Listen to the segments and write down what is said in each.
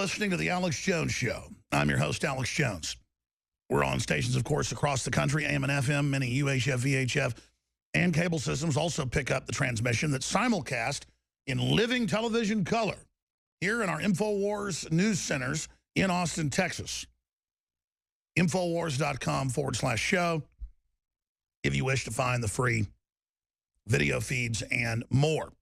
listening to The Alex Jones Show. I'm your host, Alex Jones. We're on stations, of course, across the country, AM and FM, many UHF, VHF, and cable systems also pick up the transmission that's simulcast in living television color here in our InfoWars news centers in Austin, Texas. Infowars.com/show if you wish to find the free video feeds and more.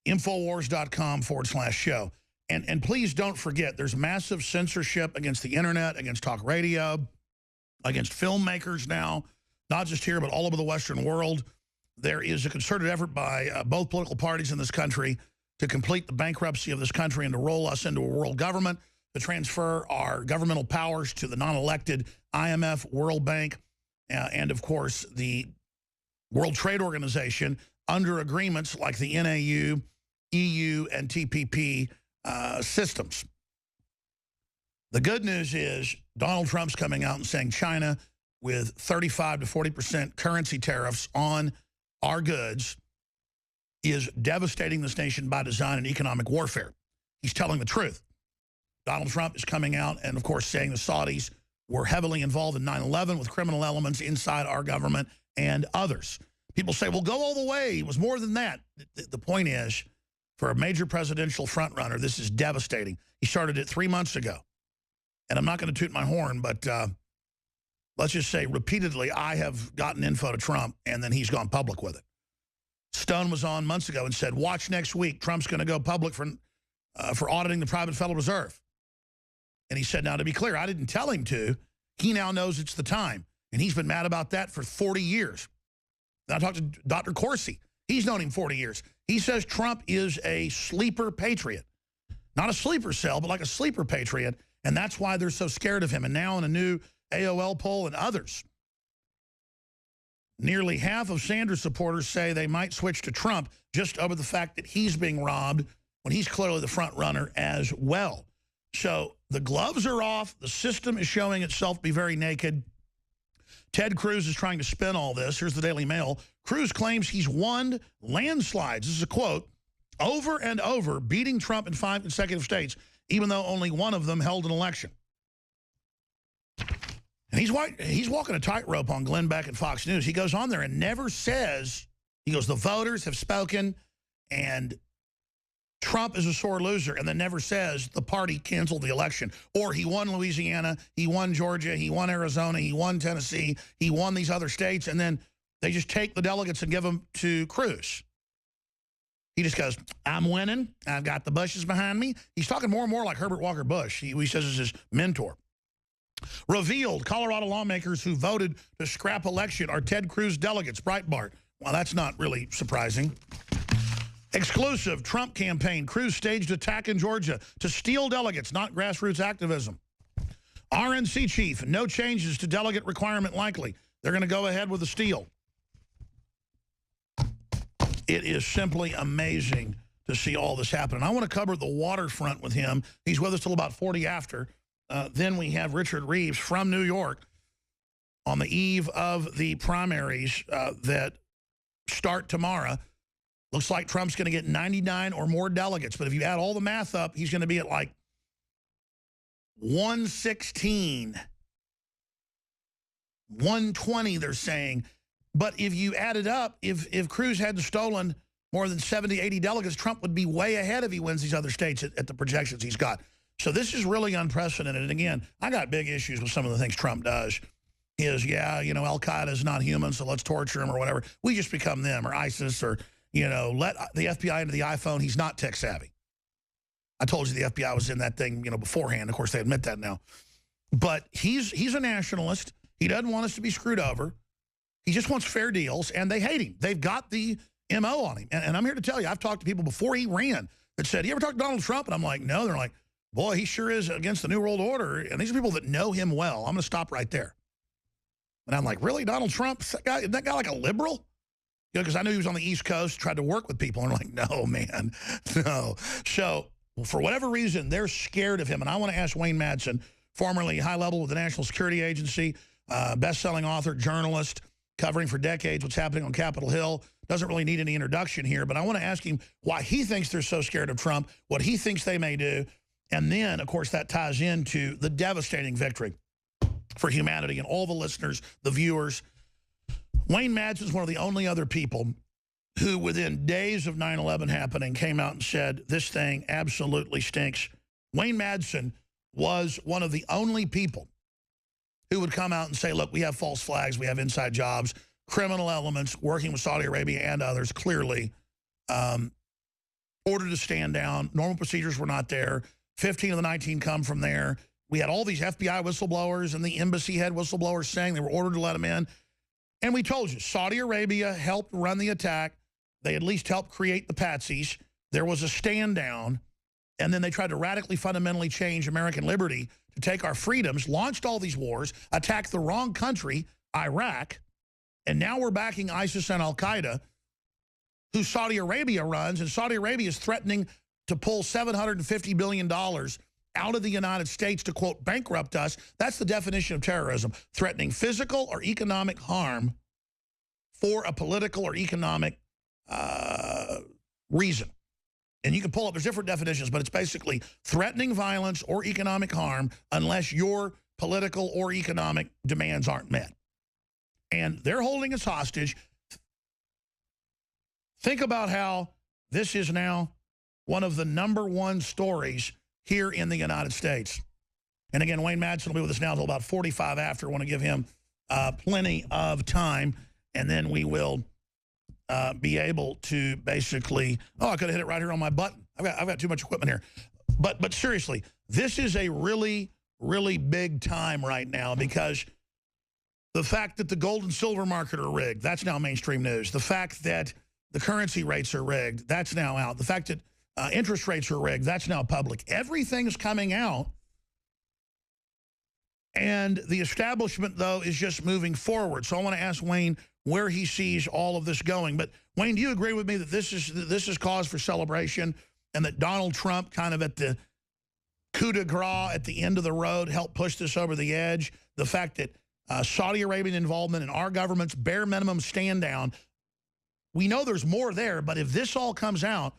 Infowars.com/show. And please don't forget, there's massive censorship against the internet, against talk radio, against filmmakers now, not just here, but all over the Western world. There is a concerted effort by both political parties in this country to complete the bankruptcy of this country and to roll us into a world government, to transfer our governmental powers to the non-elected IMF, World Bank, and, of course, the World Trade Organization under agreements like the NAU, EU, and TPP systems. The good news is Donald Trump's coming out and saying China, with 35 to 40% currency tariffs on our goods, is devastating this nation by design and economic warfare. He's telling the truth. Donald Trump is coming out and, of course, saying the Saudis were heavily involved in 9/11 with criminal elements inside our government and others. People say, well, go all the way. It was more than that. The point is, for a major presidential frontrunner, this is devastating. He started it 3 months ago. And I'm not going to toot my horn, but let's just say repeatedly I have gotten info to Trump, and then he's gone public with it. Stone was on months ago and said, watch next week. Trump's going to go public for auditing the private Federal Reserve. And he said, now, to be clear, I didn't tell him to. He now knows it's the time. And he's been mad about that for 40 years. I talked to Dr. Corsi. He's known him 40 years. He says Trump is a sleeper patriot. Not a sleeper cell, but like a sleeper patriot. And that's why they're so scared of him. And now in a new AOL poll and others, nearly half of Sanders supporters say they might switch to Trump just over the fact that he's being robbed when he's clearly the front runner as well. So the gloves are off. The system is showing itself to be very naked. Ted Cruz is trying to spin all this. Here's the Daily Mail. Cruz claims he's won landslides, this is a quote, over and over, beating Trump in 5 consecutive states, even though only one of them held an election. And he's walking a tightrope on Glenn Beck and Fox News. He goes on there and never says, he goes, the voters have spoken and Trump is a sore loser, and then never says the party canceled the election. Or he won Louisiana, he won Georgia, he won Arizona, he won Tennessee, he won these other states, and then they just take the delegates and give them to Cruz. He just goes, I'm winning, I've got the Bushes behind me. He's talking more and more like Herbert Walker Bush. He says it's his mentor. Revealed, Colorado lawmakers who voted to scrap election are Ted Cruz delegates, Breitbart. Well, that's not really surprising. Exclusive, Trump campaign, Cruz staged attack in Georgia to steal delegates, not grassroots activism. RNC chief, no changes to delegate requirement likely. They're going to go ahead with the steal. It is simply amazing to see all this happen. And I want to cover the waterfront with him. He's with us till about 40 after. Then we have Richard Reeves from New York on the eve of the primaries that start tomorrow. Looks like Trump's going to get 99 or more delegates. But if you add all the math up, he's going to be at like 116, 120, they're saying. But if you add it up, if Cruz had stolen more than 70, 80 delegates, Trump would be way ahead if he wins these other states at the projections he's got. So this is really unprecedented. And again, I got big issues with some of the things Trump does. Yeah, you know, Al-Qaeda is not human, so let's torture him or whatever. We just become them, or ISIS, or, you know, let the FBI into the iPhone. He's not tech savvy. I told you the FBI was in that thing, you know, beforehand. Of course, they admit that now. But he's a nationalist. He doesn't want us to be screwed over. He just wants fair deals, and they hate him. They've got the MO on him. And I'm here to tell you, I've talked to people before he ran that said, you ever talk to Donald Trump? And I'm like, no. They're like, boy, he sure is against the New World Order. And these are people that know him well. I'm going to stop right there. And I'm like, really, Donald Trump? Isn't that guy like a liberal? You know, because I knew he was on the East Coast, tried to work with people. And I'm like, no, man, no. So for whatever reason, they're scared of him. And I want to ask Wayne Madsen, formerly high level with the National Security Agency, best-selling author, journalist, covering for decades what's happening on Capitol Hill. Doesn't really need any introduction here, but I want to ask him why he thinks they're so scared of Trump, what he thinks they may do, And then, of course, that ties into the devastating victory for humanity and all the listeners, the viewers. Wayne Madsen is one of the only other people who, within days of 9/11 happening, came out and said, this thing absolutely stinks. Wayne Madsen was one of the only people who would come out and say, look, we have false flags, we have inside jobs, criminal elements working with Saudi Arabia and others, clearly ordered to stand down. Normal procedures were not there. 15 of the 19 come from there. We had all these FBI whistleblowers and the embassy head whistleblowers saying they were ordered to let them in. And we told you, Saudi Arabia helped run the attack. They at least helped create the patsies. There was a stand down. And then they tried to radically, fundamentally change American liberty to take our freedoms, launched all these wars, attacked the wrong country, Iraq. And now we're backing ISIS and al-Qaeda, who Saudi Arabia runs. And Saudi Arabia is threatening to pull $750 billion out of the United States to, quote, bankrupt us. That's the definition of terrorism, threatening physical or economic harm for a political or economic reason. And you can pull up, there's different definitions, but it's basically threatening violence or economic harm unless your political or economic demands aren't met. And they're holding us hostage. Think about how this is now one of the #1 stories here in the United States. And again, Wayne Madsen will be with us now until about 45 after. I want to give him plenty of time, and then we will be able to basically, oh, I could have hit it right here on my button. I've got too much equipment here. But seriously, this is a really, really big time right now, because the fact that the gold and silver market are rigged, that's now mainstream news. The fact that the currency rates are rigged, that's now out. The fact that interest rates are rigged, that's now public. Everything's coming out. And the establishment, though, is just moving forward. So I want to ask Wayne where he sees all of this going. But, Wayne, do you agree with me that this is cause for celebration, and that Donald Trump kind of at the coup de grace at the end of the road helped push this over the edge? The fact that Saudi Arabian involvement in our government's bare minimum stand down, we know there's more there, but if this all comes out,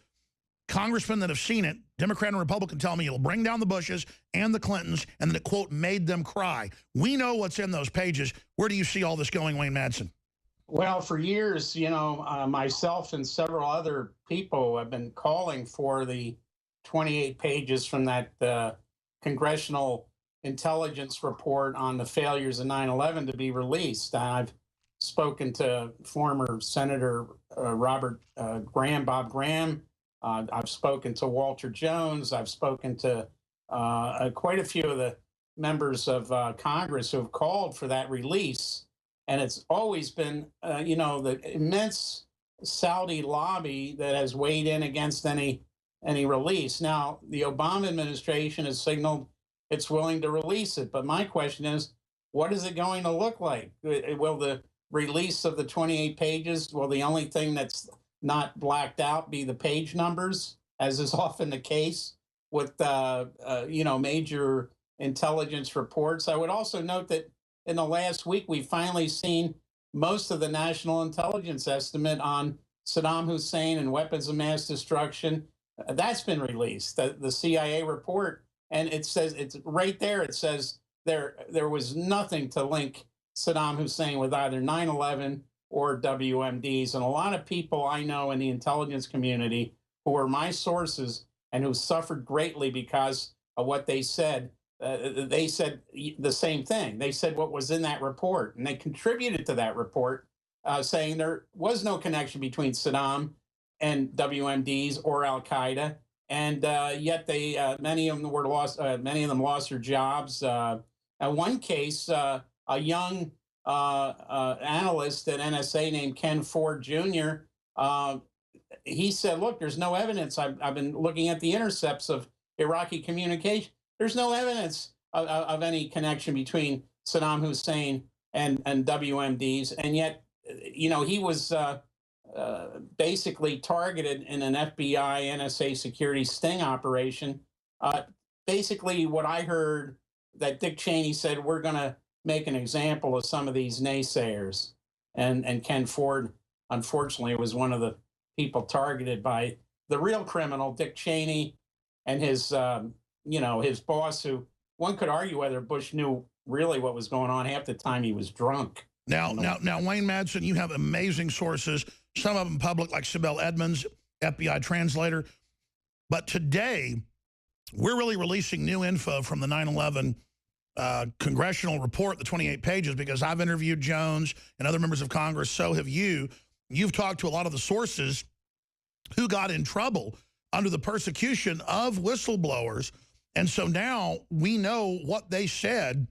congressmen that have seen it, Democrat and Republican, tell me it'll bring down the Bushes and the Clintons, and that it, quote, made them cry. We know what's in those pages. Where do you see all this going, Wayne Madsen? Well, for years, you know, myself and several other people have been calling for the 28 pages from that Congressional Intelligence Report on the failures of 9/11 to be released. I've spoken to former Senator Bob Graham. I've spoken to Walter Jones. I've spoken to quite a few of the members of Congress who have called for that release. And it's always been, you know, the immense Saudi lobby that has weighed in against any release. Now, the Obama administration has signaled it's willing to release it. But my question is, what is it going to look like? Will the release of the 28 pages, will the only thing that's not blacked out be the page numbers, as is often the case with, you know, major intelligence reports? I would also note that in the last week, we've finally seen most of the national intelligence estimate on Saddam Hussein and weapons of mass destruction. That's been released, the CIA report. And it says, it's right there, it says there was nothing to link Saddam Hussein with either 9/11 or WMDs. And a lot of people I know in the intelligence community who are my sources and who suffered greatly because of what they said the same thing. They said what was in that report, and they contributed to that report, saying there was no connection between Saddam and WMDs or Al Qaeda, and yet many of them were lost. Many of them lost their jobs. In one case, a young analyst at NSA named Ken Ford Jr. He said, "Look, there's no evidence. I've been looking at the intercepts of Iraqi communication. There's no evidence of any connection between Saddam Hussein and WMDs, and yet, you know, he was basically targeted in an FBI NSA security sting operation. Basically, what I heard that Dick Cheney said, we're going to make an example of some of these naysayers, and Ken Ford, unfortunately, was one of the people targeted by the real criminal, Dick Cheney, and his you know, his boss, who one could argue whether Bush knew really what was going on half the time he was drunk. Now, Wayne Madsen, you have amazing sources, some of them public, like Sibel Edmonds, FBI translator. But today, we're really releasing new info from the 9/11 congressional report, the 28 pages, because I've interviewed Jones and other members of Congress. So have you. You've talked to a lot of the sources who got in trouble under the persecution of whistleblowers. And so now we know what they said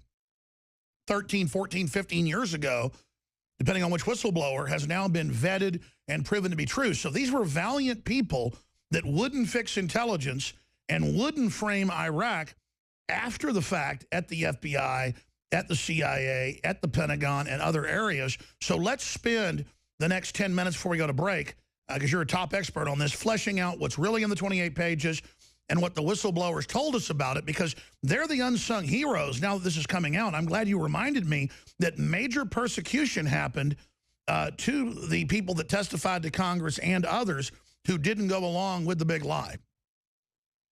13, 14, 15 years ago, depending on which whistleblower, has now been vetted and proven to be true. So these were valiant people that wouldn't fix intelligence and wouldn't frame Iraq after the fact at the FBI, at the CIA, at the Pentagon, and other areas. So let's spend the next 10 minutes before we go to break, because you're a top expert on this, fleshing out what's really in the 28 pages and what the whistleblowers told us about it, because they're the unsung heroes now that this is coming out. I'm glad you reminded me that major persecution happened to the people that testified to Congress and others who didn't go along with the big lie.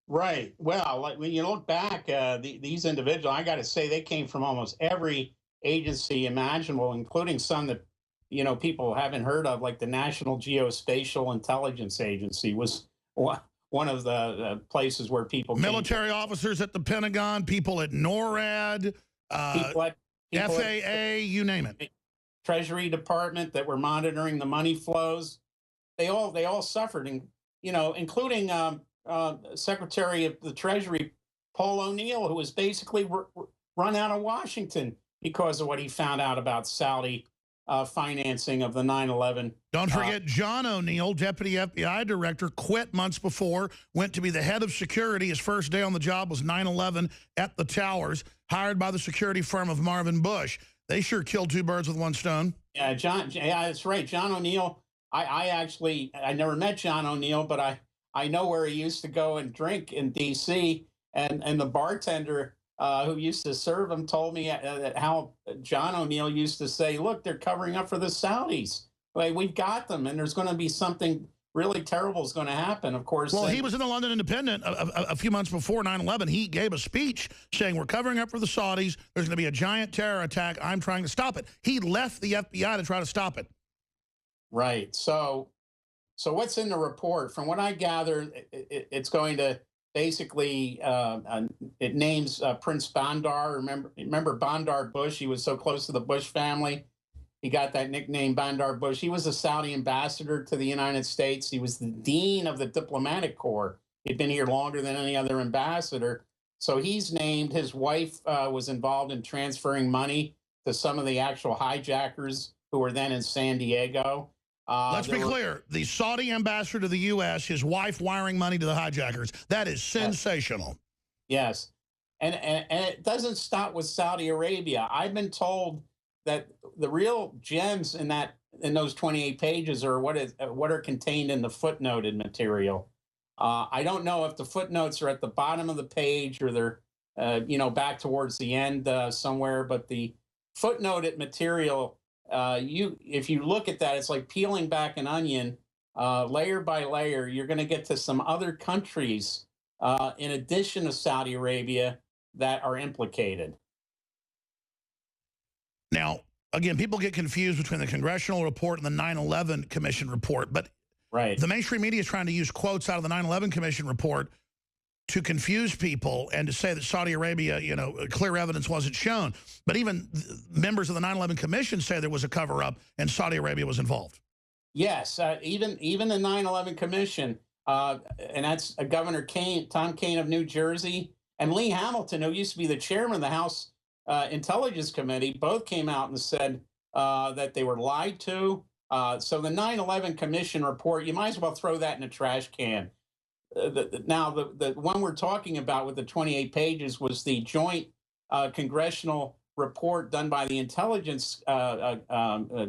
Right. Well, like when you look back, these individuals, I got to say, they came from almost every agency imaginable, including some that, you know, people haven't heard of, like the National Geospatial Intelligence Agency was one of the places where people military officers at the Pentagon, people at NORAD, people at FAA, you name it. Treasury Department that were monitoring the money flows. They all suffered, and you know, including Secretary of the Treasury Paul O'Neill, who was basically run out of Washington because of what he found out about Saudi financing of the 9/11. Don't forget John O'Neill, Deputy FBI Director, quit months before, went to be the head of security. His first day on the job was 9/11 at the towers, hired by the security firm of Marvin Bush. They sure killed two birds with one stone. Yeah, yeah, that's right. John O'Neill, I never met John O'Neill, but I know where he used to go and drink in D.C., and the bartender who used to serve him told me how John O'Neill used to say, look, they're covering up for the Saudis. Like, we've got them, and there's going to be something really terrible is going to happen, of course. Well, he was in the London Independent a few months before 9/11. He gave a speech saying, we're covering up for the Saudis. There's going to be a giant terror attack. I'm trying to stop it. He left the FBI to try to stop it. Right. So what's in the report? From what I gather, it's going to basically, it names Prince Bandar. Remember Bandar Bush? He was so close to the Bush family. He got that nickname, Bandar Bush. He was a Saudi ambassador to the United States. He was the dean of the diplomatic corps. He'd been here longer than any other ambassador. So he's named. His wife was involved in transferring money to some of the actual hijackers who were then in San Diego. Let's be clear. The Saudi ambassador to the U.S., his wife wiring money to the hijackers. That is sensational. Yes. And it doesn't stop with Saudi Arabia. I've been told that the real gems in those 28 pages are what are contained in the footnoted material. I don't know if the footnotes are at the bottom of the page or they're back towards the end somewhere, but the footnoted material, if you look at that, it's like peeling back an onion layer by layer. You're going to get to some other countries in addition to Saudi Arabia that are implicated. Now, again, people get confused between the congressional report and the 9/11 Commission report, but right. The mainstream media is trying to use quotes out of the 9/11 Commission report to confuse people and to say that Saudi Arabia, clear evidence wasn't shown. But even members of the 9/11 Commission say there was a cover-up and Saudi Arabia was involved. Yes, even the 9/11 Commission, and that's Governor Tom Kean of New Jersey, and Lee Hamilton, who used to be the chairman of the House Intelligence Committee, both came out and said that they were lied to. So the 9/11 Commission report, you might as well throw that in a trash can. Now, the one we're talking about with the 28 pages was the joint congressional report done by the intelligence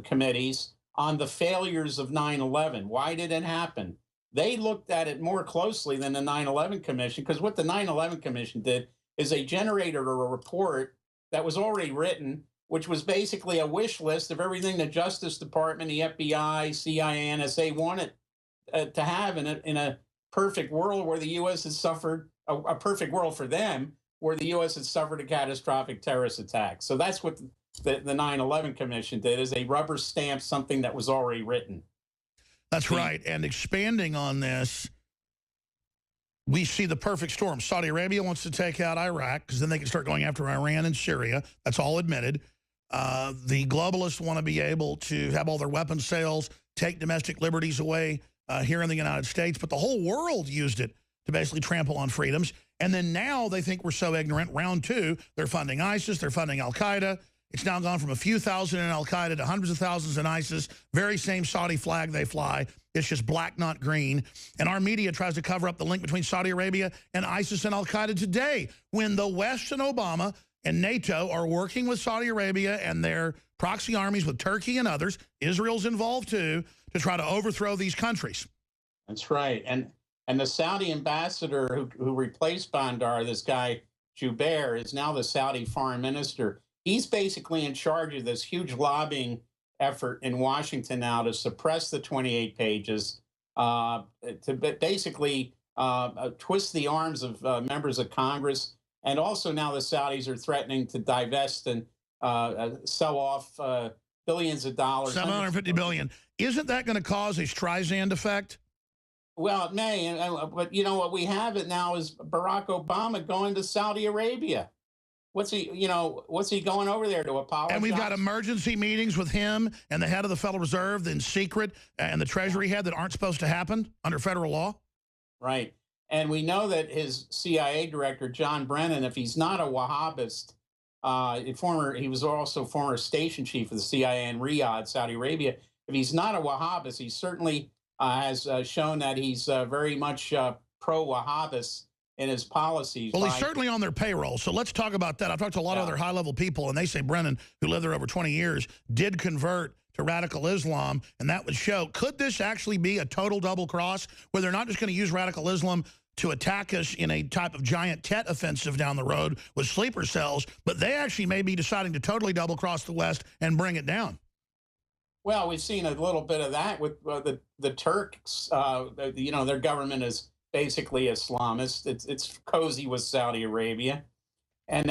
committees on the failures of 9/11. Why did it happen? They looked at it more closely than the 9/11 Commission, because what the 9/11 Commission did is they generated a report that was already written, which was basically a wish list of everything the Justice Department, the FBI, CIA, NSA wanted to have in a perfect world where the U.S. has suffered a perfect world for them where the U.S. had suffered a catastrophic terrorist attack. So that's what the 9/11 Commission did, is they rubber stamped something that was already written. That's right. And expanding on this, we see the perfect storm. Saudi Arabia wants to take out Iraq because then they can start going after Iran and Syria. That's all admitted. The globalists want to be able to have all their weapons sales, take domestic liberties away here in the United States. But the whole world used it to basically trample on freedoms. And then now they think we're so ignorant. Round two, they're funding ISIS. They're funding Al-Qaeda. It's now gone from a few thousand in Al-Qaeda to hundreds of thousands in ISIS. Very same Saudi flag they fly. It's just black, not green. And our media tries to cover up the link between Saudi Arabia and ISIS and Al-Qaeda today, when the West and Obama and NATO are working with Saudi Arabia and their proxy armies with Turkey and others. Israel's involved too, to try to overthrow these countries. That's right. And the Saudi ambassador who replaced Bandar, this guy Jubair, is now the Saudi foreign minister. He's basically in charge of this huge lobbying effort in Washington now to suppress the 28 pages, to basically twist the arms of members of Congress. And also now the Saudis are threatening to divest and sell off billions of dollars. $750 billion. Isn't that going to cause a Streisand effect? Well, it may, but you know what we have it now is Barack Obama going to Saudi Arabia. What's he going over there to apologize? And we've got emergency meetings with him and the head of the Federal Reserve in secret and the Treasury head that aren't supposed to happen under federal law. Right. And we know that his CIA director, John Brennan, if he's not a Wahhabist, he was also former station chief of the CIA in Riyadh, Saudi Arabia. If he's not a Wahhabist, he certainly has shown that he's very much pro-Wahhabist in his policies. Well, he's certainly on their payroll. So let's talk about that. I've talked to a lot of other high-level people, and they say Brennan, who lived there over 20 years, did convert to radical Islam, and that would show. Could this actually be a total double cross, where they're not just going to use radical Islam to attack us in a type of giant Tet offensive down the road with sleeper cells, but they actually may be deciding to totally double cross the West and bring it down? Well, we've seen a little bit of that with the Turks. Their government is basically Islamist. It's cozy with Saudi Arabia, and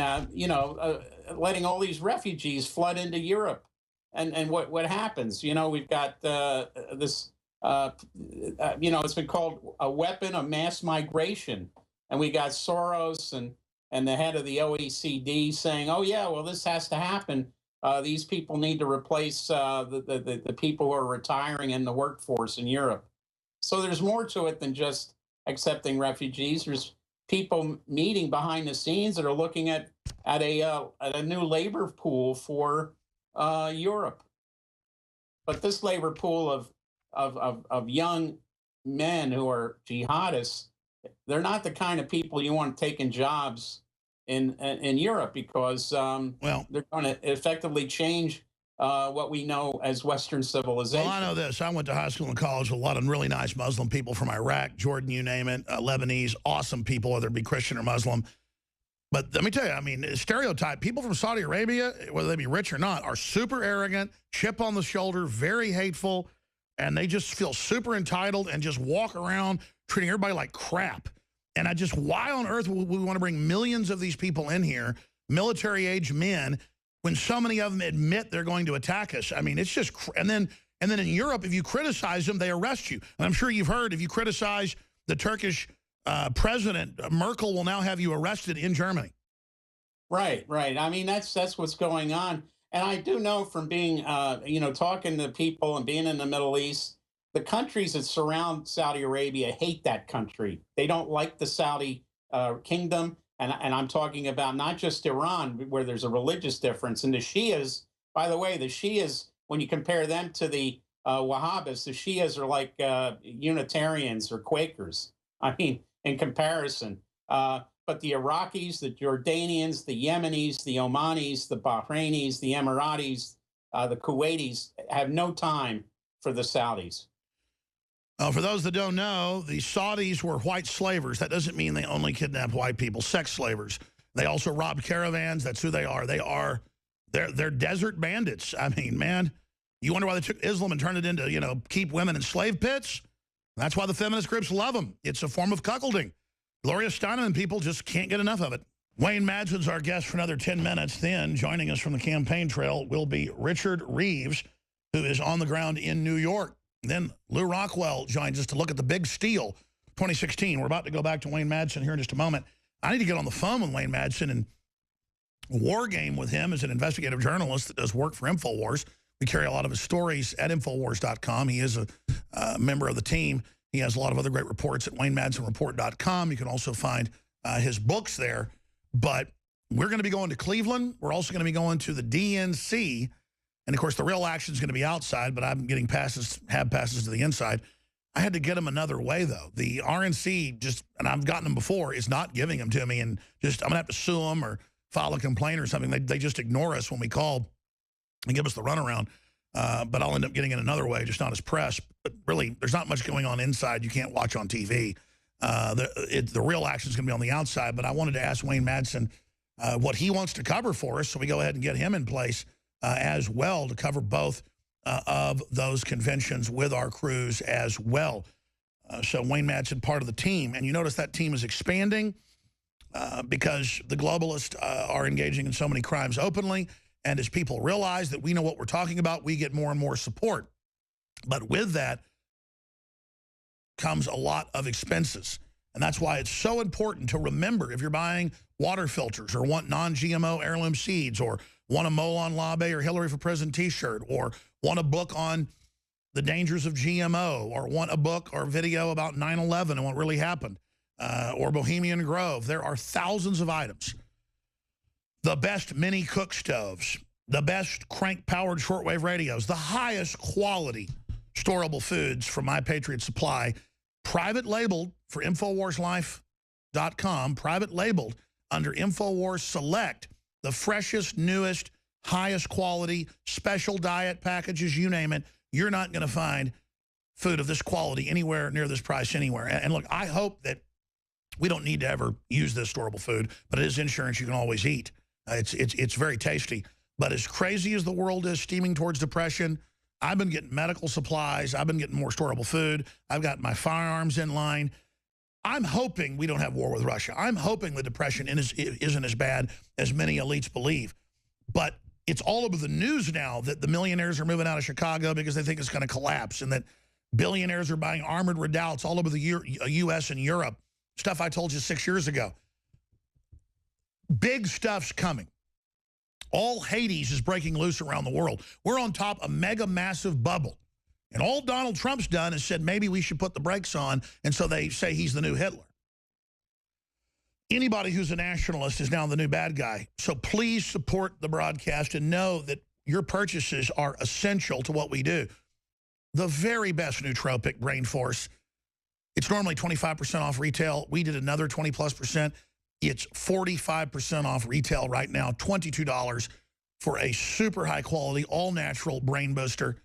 letting all these refugees flood into Europe. And what happens? We've got this. It's been called a weapon of mass migration, and we got Soros and the head of the OECD saying, "Oh yeah, well this has to happen. These people need to replace the people who are retiring in the workforce in Europe." So there's more to it than just accepting refugees. There's people meeting behind the scenes that are looking at a new labor pool for Europe. But this labor pool of young men who are jihadists, they're not the kind of people you want taking jobs in Europe, because they're going to effectively change what we know as Western civilization. Well, I know this. I went to high school and college with a lot of really nice Muslim people from Iraq, Jordan, you name it, Lebanese, awesome people, whether it be Christian or Muslim. But let me tell you, I mean, stereotype, people from Saudi Arabia, whether they be rich or not, are super arrogant, chip on the shoulder, very hateful, and they just feel super entitled and just walk around treating everybody like crap. And why on earth would we want to bring millions of these people in here, military-age men, when so many of them admit they're going to attack us? I mean, it's just, and then in Europe, if you criticize them, they arrest you. And I'm sure you've heard, if you criticize the Turkish president, Merkel will now have you arrested in Germany. Right. I mean, that's what's going on. And I do know from being, talking to people and being in the Middle East, the countries that surround Saudi Arabia hate that country. They don't like the Saudi kingdom. And I'm talking about not just Iran, where there's a religious difference. And the Shias, by the way, when you compare them to the Wahhabists, the Shias are like Unitarians or Quakers, I mean, in comparison. But the Iraqis, the Jordanians, the Yemenis, the Omanis, the Bahrainis, the Emiratis, the Kuwaitis have no time for the Saudis. For those that don't know, the Saudis were white slavers. That doesn't mean they only kidnap white people, sex slavers. They also robbed caravans. That's who they are. They're desert bandits. I mean, man, you wonder why they took Islam and turned it into, keep women in slave pits? That's why the feminist groups love them. It's a form of cuckolding. Gloria Steinem and people just can't get enough of it. Wayne Madson's our guest for another 10 minutes. Then joining us from the campaign trail will be Richard Reeves, who is on the ground in New York. Then Lou Rockwell joins us to look at the big steal 2016. We're about to go back to Wayne Madsen here in just a moment. I need to get on the phone with Wayne Madsen and war game with him as an investigative journalist that does work for InfoWars. We carry a lot of his stories at Infowars.com. He is a member of the team. He has a lot of other great reports at WayneMadsenReport.com. You can also find his books there. But we're going to be going to Cleveland. We're also going to be going to the DNC. And, of course, the real action is going to be outside, but I'm getting passes to the inside. I had to get them another way, though. The RNC just, and I've gotten them before, is not giving them to me. And just, I'm going to have to sue them or file a complaint or something. They just ignore us when we call and give us the runaround. But I'll end up getting it another way, just not as press. But really, there's not much going on inside you can't watch on TV. The real action is going to be on the outside. But I wanted to ask Wayne Madsen what he wants to cover for us, so we go ahead and get him in place as well to cover both of those conventions with our crews as well. So Wayne Madsen, part of the team. And you notice that team is expanding because the globalists are engaging in so many crimes openly. And as people realize that we know what we're talking about, we get more and more support. But with that comes a lot of expenses. And that's why it's so important to remember, if you're buying water filters or want non-GMO heirloom seeds or want a Molon Labe or Hillary for President t-shirt or want a book on the dangers of GMO or want a book or video about 9/11 and what really happened or Bohemian Grove, there are thousands of items. The best mini cook stoves, the best crank-powered shortwave radios, the highest quality storable foods from My Patriot Supply, private labeled for InfoWarsLife.com, private labeled under InfoWars Select, the freshest, newest, highest quality, special diet packages, you name it. You're not going to find food of this quality anywhere near this price anywhere. And look, I hope that we don't need to ever use this storable food, but it is insurance you can always eat. It's very tasty. But as crazy as the world is steaming towards depression, I've been getting medical supplies. I've been getting more storable food. I've got my firearms in line. I'm hoping we don't have war with Russia. I'm hoping the depression isn't as bad as many elites believe. But it's all over the news now that the millionaires are moving out of Chicago because they think it's going to collapse, and that billionaires are buying armored redoubts all over the U.S. and Europe. Stuff I told you 6 years ago. Big stuff's coming. All Hades is breaking loose around the world. We're on top of a mega massive bubble. And all Donald Trump's done is said maybe we should put the brakes on, and so they say he's the new Hitler. Anybody who's a nationalist is now the new bad guy. So please support the broadcast and know that your purchases are essential to what we do. The very best nootropic, Brain Force. It's normally 25% off retail. We did another 20+%. It's 45% off retail right now, $22 for a super high quality, all natural brain booster.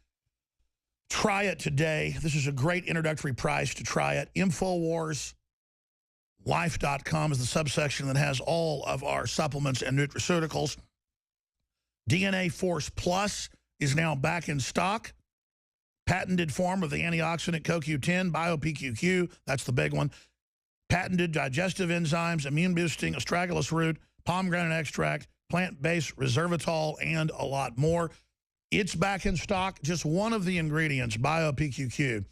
Try it today. This is a great introductory price to try it. InfoWarsLife.com is the subsection that has all of our supplements and nutraceuticals. DNA Force Plus is now back in stock. Patented form of the antioxidant CoQ10, BioPQQ, that's the big one. Patented digestive enzymes, immune-boosting astragalus root, pomegranate extract, plant-based resveratrol, and a lot more. It's back in stock. Just one of the ingredients, BioPQQ,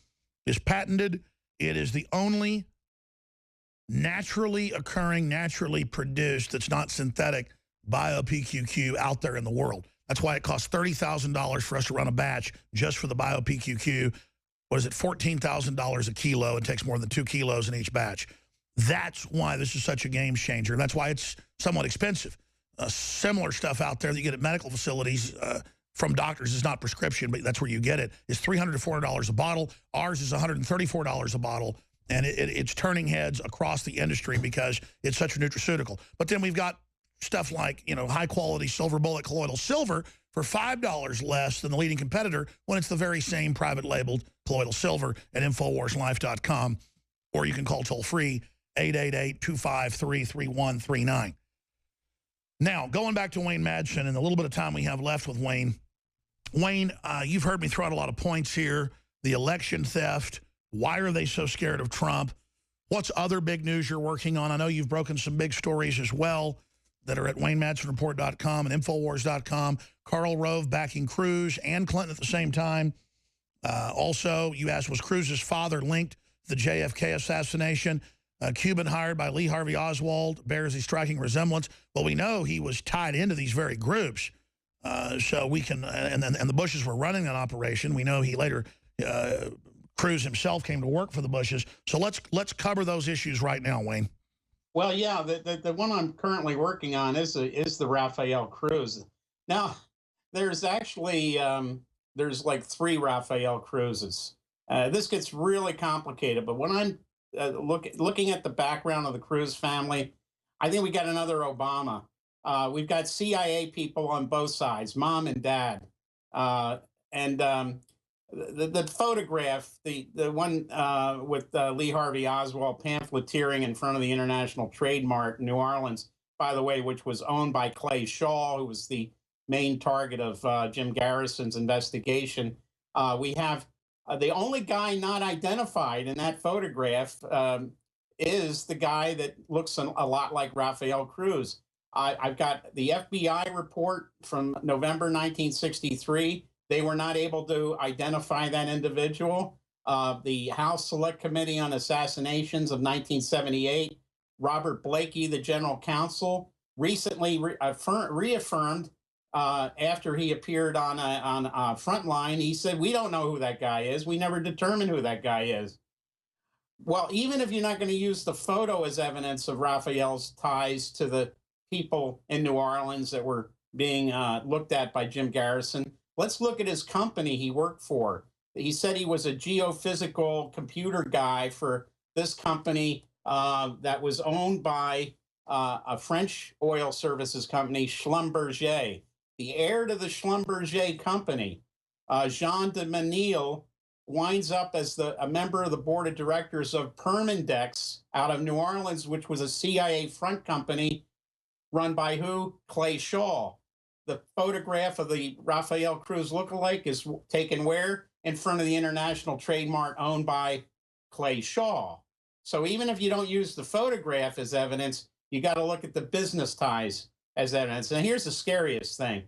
is patented. It is the only naturally occurring, naturally produced, that's not synthetic, BioPQQ out there in the world. That's why it costs $30,000 for us to run a batch just for the BioPQQ. What is it, $14,000 a kilo? It takes more than 2 kilos in each batch. That's why this is such a game changer. That's why it's somewhat expensive. Similar stuff out there that you get at medical facilities from doctors is not prescription, but that's where you get it. It's $300 to $400 a bottle. Ours is $134 a bottle, and it's turning heads across the industry because it's such a nutraceutical. But then we've got stuff like, high-quality silver bullet colloidal silver for $5 less than the leading competitor when it's the very same private-labeled colloidal silver at InfoWarsLife.com, or you can call toll-free 888-253-3139. Now, going back to Wayne Madsen and the little bit of time we have left with Wayne. Wayne, you've heard me throw out a lot of points here. The election theft. Why are they so scared of Trump? What's other big news you're working on? I know you've broken some big stories as well that are at WayneMadsenReport.com and Infowars.com. Karl Rove backing Cruz and Clinton at the same time. Also, you asked, was Cruz's father linked to the JFK assassination? Cuban hired by Lee Harvey Oswald bears a striking resemblance. Well, we know he was tied into these very groups. So we can, and the Bushes were running that operation. We know he later, Cruz himself came to work for the Bushes. So let's cover those issues right now, Wayne. Well, yeah, the one I'm currently working on is the Rafael Cruz. Now, there's actually there's like 3 Rafael Cruzes. This gets really complicated, but when I'm looking at the background of the Cruz family, I think we got another Obama. We've got CIA people on both sides, mom and dad, and the photograph, the one with Lee Harvey Oswald pamphleteering in front of the International Trade Mart in New Orleans, by the way, which was owned by Clay Shaw, who was the main target of Jim Garrison's investigation. We have the only guy not identified in that photograph is the guy that looks a lot like Rafael Cruz. I've got the FBI report from November 1963. They were not able to identify that individual. The House Select Committee on Assassinations of 1978, Robert Blakey, the general counsel, recently reaffirmed after he appeared on Frontline. He said, we don't know who that guy is. We never determined who that guy is. Well, even if you're not going to use the photo as evidence of Rafael's ties to the people in New Orleans that were being looked at by Jim Garrison, let's look at his company he worked for. He said he was a geophysical computer guy for this company that was owned by a French oil services company, Schlumberger. The heir to the Schlumberger company, Jean de Menil, winds up as a member of the board of directors of Permindex out of New Orleans, which was a CIA front company run by who? Clay Shaw. The photograph of the Rafael Cruz lookalike is taken where? In front of the International Trade Mart owned by Clay Shaw. So even if you don't use the photograph as evidence, you got to look at the business ties as evidence. And here's the scariest thing.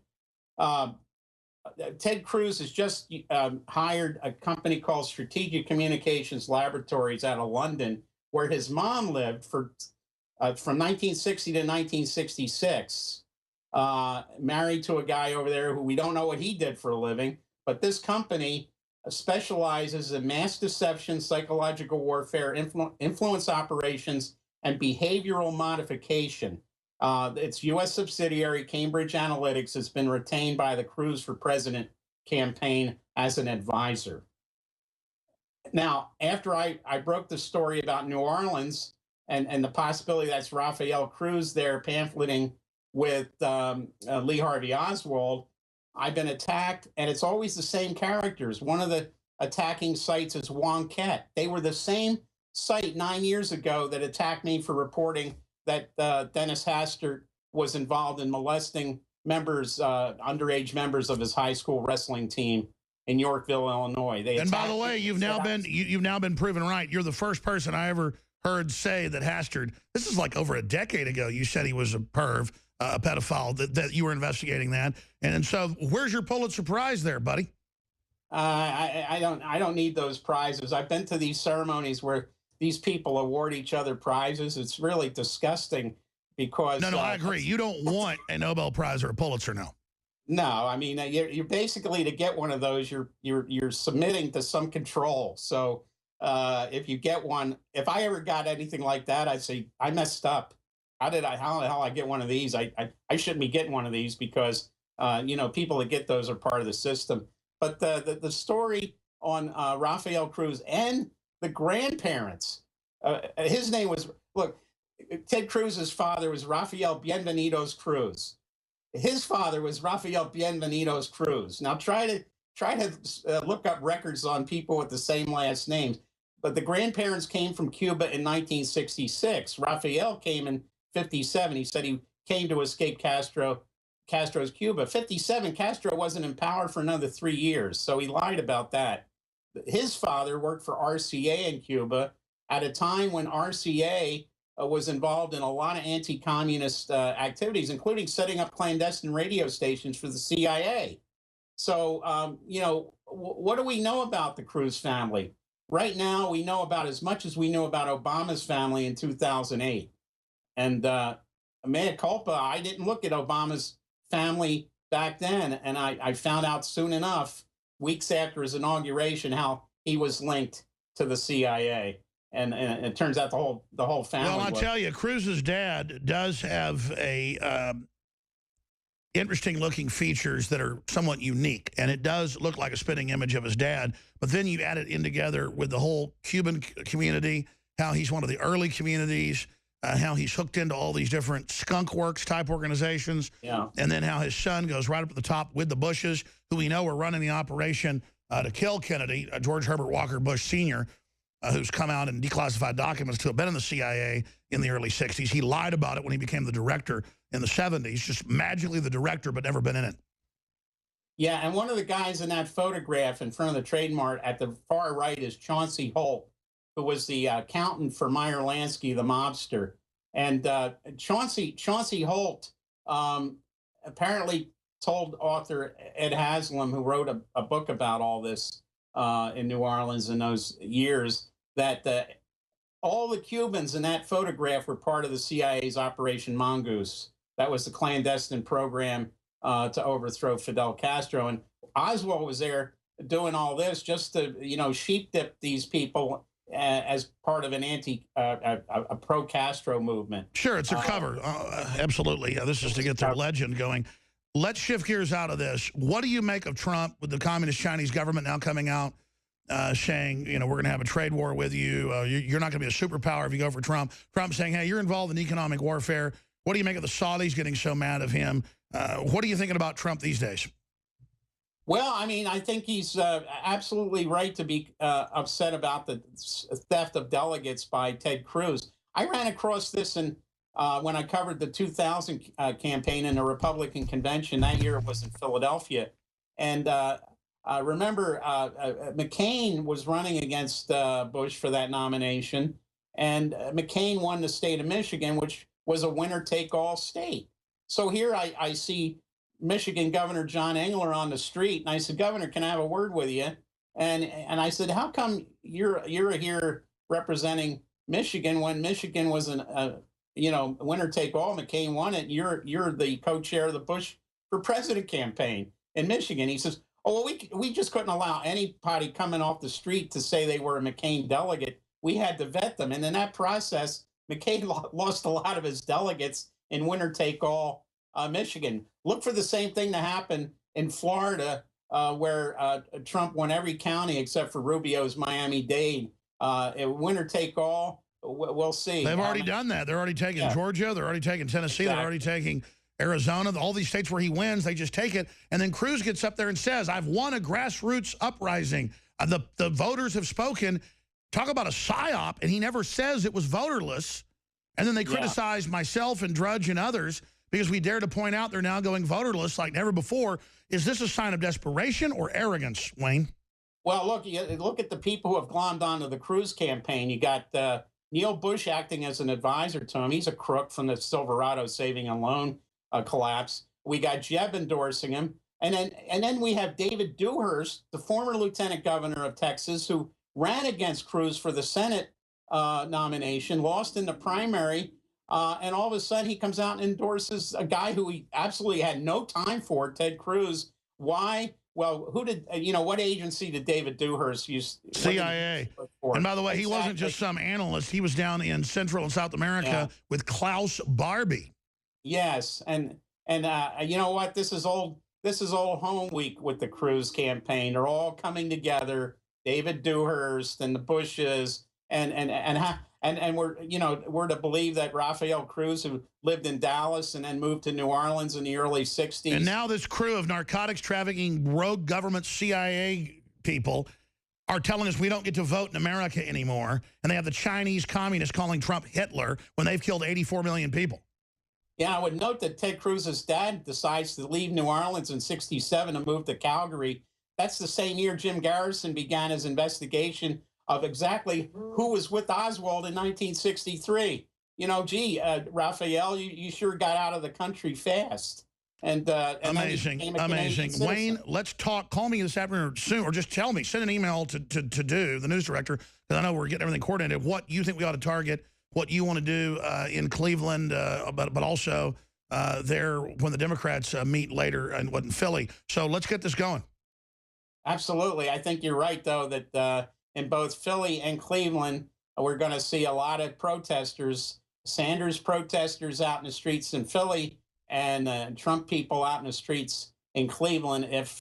Ted Cruz has just hired a company called Strategic Communications Laboratories out of London, where his mom lived from 1960 to 1966. Married to a guy over there who we don't know what he did for a living, but this company specializes in mass deception, psychological warfare, influence operations, and behavioral modification. Its U.S. subsidiary, Cambridge Analytics, has been retained by the Cruz for President campaign as an advisor. Now, after I broke the story about New Orleans and the possibility that's Rafael Cruz there pamphleting with Lee Harvey Oswald, I've been attacked, and it's always the same characters. One of the attacking sites is Wonkette. They were the same site 9 years ago that attacked me for reporting that Dennis Hastert was involved in molesting members, underage members of his high school wrestling team in Yorkville, Illinois. And by the way, you've now been proven right. You're the first person I ever heard say that Hastert, this is like over a decade ago, you said he was a perv, a pedophile, that you were investigating that. And so where's your Pulitzer Prize there, buddy? I don't need those prizes. I've been to these ceremonies where these people award each other prizes. It's really disgusting because... No, I agree. You don't want a Nobel Prize or a Pulitzer now. No, I mean, you're basically, to get one of those, you're submitting to some control. So if you get one, if I ever got anything like that, I'd say, I messed up. How the hell I get one of these? I shouldn't be getting one of these because, people that get those are part of the system. But the story on Rafael Cruz and the grandparents, his name was, look, Ted Cruz's father was Rafael Bienvenidos Cruz. His father was Rafael Bienvenidos Cruz. Now try to look up records on people with the same last names. But the grandparents came from Cuba in 1966. Rafael came in 57. He said he came to escape Castro's Cuba. 57, Castro wasn't in power for another 3 years, so he lied about that. His father worked for RCA in Cuba, at a time when RCA was involved in a lot of anti-communist activities, including setting up clandestine radio stations for the CIA. So, what do we know about the Cruz family? Right now, we know about as much as we knew about Obama's family in 2008. And mea culpa, I didn't look at Obama's family back then. And I found out soon enough, weeks after his inauguration, how he was linked to the CIA. And it turns out the whole family. Well, I'll tell you, Cruz's dad does have a interesting looking features that are somewhat unique, and it does look like a spitting image of his dad. But then you add it in together with the whole Cuban community, how he's one of the early communities, how he's hooked into all these different skunk works type organizations, and then how his son goes right up at the top with the Bushes, who we know were running the operation to kill Kennedy, George Herbert Walker Bush Sr., who's come out and declassified documents to have been in the CIA in the early 60s. He lied about it when he became the director in the 70s, just magically the director, but never been in it. Yeah, and one of the guys in that photograph in front of the Trade Mart at the far right is Chauncey Holt, who was the accountant for Meyer Lansky, the mobster. And Chauncey Holt apparently told author Ed Haslam, who wrote a book about all this in New Orleans in those years, that all the Cubans in that photograph were part of the CIA's Operation Mongoose. That was the clandestine program to overthrow Fidel Castro. And Oswald was there doing all this just to, sheep dip these people as part of an a pro-Castro movement. Sure, it's a cover. Absolutely. Yeah, this is to get their legend going. Let's shift gears out of this. What do you make of Trump with the Communist Chinese government now coming out saying, we're going to have a trade war with you. You're not going to be a superpower if you go for Trump. Trump saying, hey, you're involved in economic warfare. What do you make of the Saudis getting so mad of him? What are you thinking about Trump these days? Well, I mean, I think he's absolutely right to be upset about the theft of delegates by Ted Cruz. I ran across this when I covered the 2000 campaign in the Republican convention. That year it was in Philadelphia. And remember, McCain was running against Bush for that nomination. And McCain won the state of Michigan, which was a winner-take-all state. So here I see Michigan Governor John Engler on the street, and I said, Governor, can I have a word with you? And I said, how come you're here representing Michigan when Michigan was winner take all? McCain won it. You're the co-chair of the Bush for President campaign in Michigan. He says, oh, well, we just couldn't allow anybody coming off the street to say they were a McCain delegate. We had to vet them, and in that process, McCain lost a lot of his delegates in winner take all Michigan. Look for the same thing to happen in Florida, where Trump won every county except for Rubio's Miami-Dade. Winner take all, we'll see. They've already done that. They're already taking Georgia. They're already taking Tennessee. Exactly. They're already taking Arizona. All these states where he wins, they just take it. And then Cruz gets up there and says, I've won a grassroots uprising. The voters have spoken. Talk about a psyop. And he never says it was voterless. And then they criticize myself and Drudge and others because we dare to point out they're now going voterless like never before. Is this a sign of desperation or arrogance, Wayne? Well, look at the people who have glommed onto the Cruz campaign. You got Neil Bush acting as an advisor to him. He's a crook from the Silverado saving and loan collapse. We got Jeb endorsing him. And then we have David Dewhurst, the former lieutenant governor of Texas, who ran against Cruz for the Senate nomination, lost in the primary, and all of a sudden he comes out and endorses a guy who he absolutely had no time for, Ted Cruz. Why? Well, who did, what agency did David Dewhurst use? CIA. And by the way, he wasn't just some analyst. He was down in Central and South America with Klaus Barbie. Yes. And you know what? This is old home week with the Cruz campaign. They're all coming together. David Dewhurst and the Bushes, and we're to believe that Rafael Cruz, who lived in Dallas and then moved to New Orleans in the early 60s. And now this crew of narcotics trafficking, rogue government CIA people are telling us we don't get to vote in America anymore. And they have the Chinese communists calling Trump Hitler when they've killed 84 million people. Yeah, I would note that Ted Cruz's dad decides to leave New Orleans in '67 and move to Calgary. That's the same year Jim Garrison began his investigation of exactly who was with Oswald in 1963. You know, gee, Raphael, you sure got out of the country fast. And amazing, amazing. Wayne, let's talk. Call me this afternoon soon, or just tell me. Send an email to the news director, because I know we're getting everything coordinated. What you think we ought to target, what you want to do in Cleveland, but also there when the Democrats meet later in Philly. So let's get this going. Absolutely. I think you're right, though, that in both Philly and Cleveland, we're going to see a lot of protesters, Sanders protesters out in the streets in Philly, and Trump people out in the streets in Cleveland if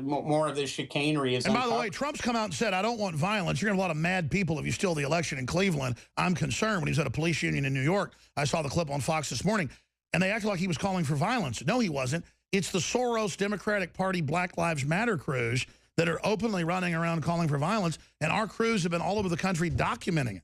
more of this chicanery is. And by the way, Trump's come out and said, I don't want violence. You're going to have a lot of mad people if you steal the election in Cleveland. I'm concerned. When he was at a police union in New York, I saw the clip on Fox this morning, and they acted like he was calling for violence. No, he wasn't. It's the Soros Democratic Party Black Lives Matter crews that are openly running around calling for violence, and our crews have been all over the country documenting it.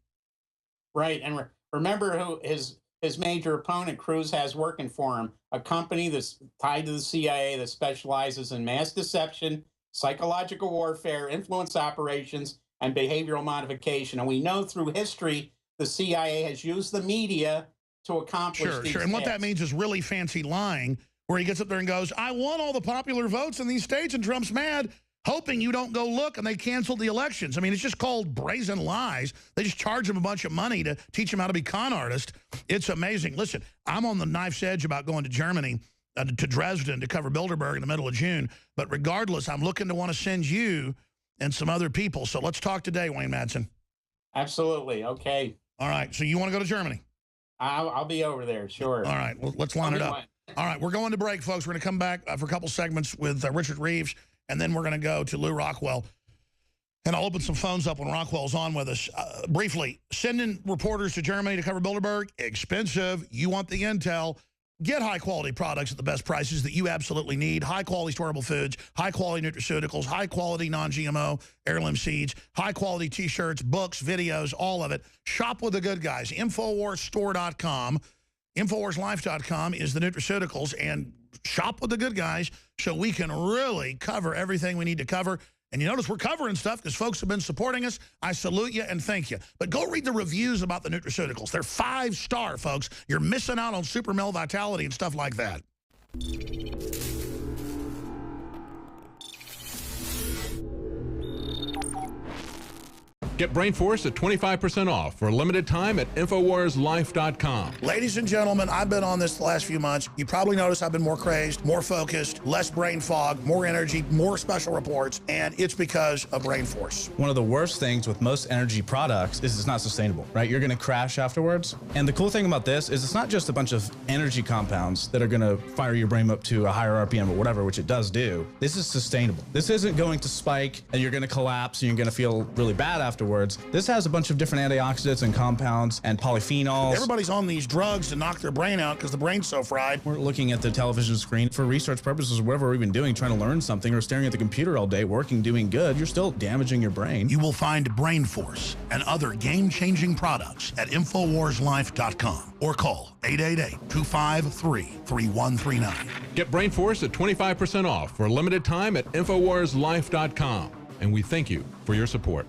Right, and remember who his major opponent, Cruz, has working for him, a company that's tied to the CIA that specializes in mass deception, psychological warfare, influence operations, and behavioral modification. And we know through history the CIA has used the media to accomplish these Sure. And what tasks. that means is really fancy lying, where he gets up there and goes, I won all the popular votes in these states, and Trump's mad, hoping you don't go look, and they canceled the elections. I mean, it's just called brazen lies. They just charge him a bunch of money to teach him how to be con artist. It's amazing. Listen, I'm on the knife's edge about going to Germany, to Dresden, to cover Bilderberg in the middle of June. But regardless, I'm looking to want to send you and some other people. So let's talk today, Wayne Madsen. Absolutely. Okay. All right. So you want to go to Germany? I'll be over there. Sure. All right. Well, let's line it up. All right. We're going to break, folks. We're going to come back for a couple segments with Richard Reeves. And then we're going to go to Lew Rockwell. And I'll open some phones up when Rockwell's on with us. Briefly, sending reporters to Germany to cover Bilderberg, expensive. You want the intel. Get high-quality products at the best prices that you absolutely need. High-quality storable foods, high-quality nutraceuticals, high-quality non-GMO heirloom seeds, high-quality T-shirts, books, videos, all of it. Shop with the good guys. InfoWarsStore.com. InfoWarsLife.com is the nutraceuticals, and shop with the good guys so we can really cover everything we need to cover. And you notice we're covering stuff because folks have been supporting us. I salute you and thank you. But go read the reviews about the nutraceuticals. They're 5-star, folks. You're missing out on Super Male Vitality and stuff like that. Get BrainForce at 25% off for a limited time at InfoWarsLife.com. Ladies and gentlemen, I've been on this the last few months. You probably noticed I've been more crazed, more focused, less brain fog, more energy, more special reports, and it's because of BrainForce. One of the worst things with most energy products is it's not sustainable, right? You're gonna crash afterwards. And the cool thing about this is it's not just a bunch of energy compounds that are gonna fire your brain up to a higher RPM or whatever, which it does do. This is sustainable. This isn't going to spike and you're gonna collapse and you're gonna feel really bad afterwards. This has a bunch of different antioxidants and compounds and polyphenols. Everybody's on these drugs to knock their brain out because the brain's so fried. We're looking at the television screen for research purposes, whatever we're even doing, trying to learn something, or staring at the computer all day, working, doing good. You're still damaging your brain. You will find BrainForce and other game-changing products at InfoWarsLife.com or call 888-253-3139. Get BrainForce at 25% off for a limited time at InfoWarsLife.com. And we thank you for your support.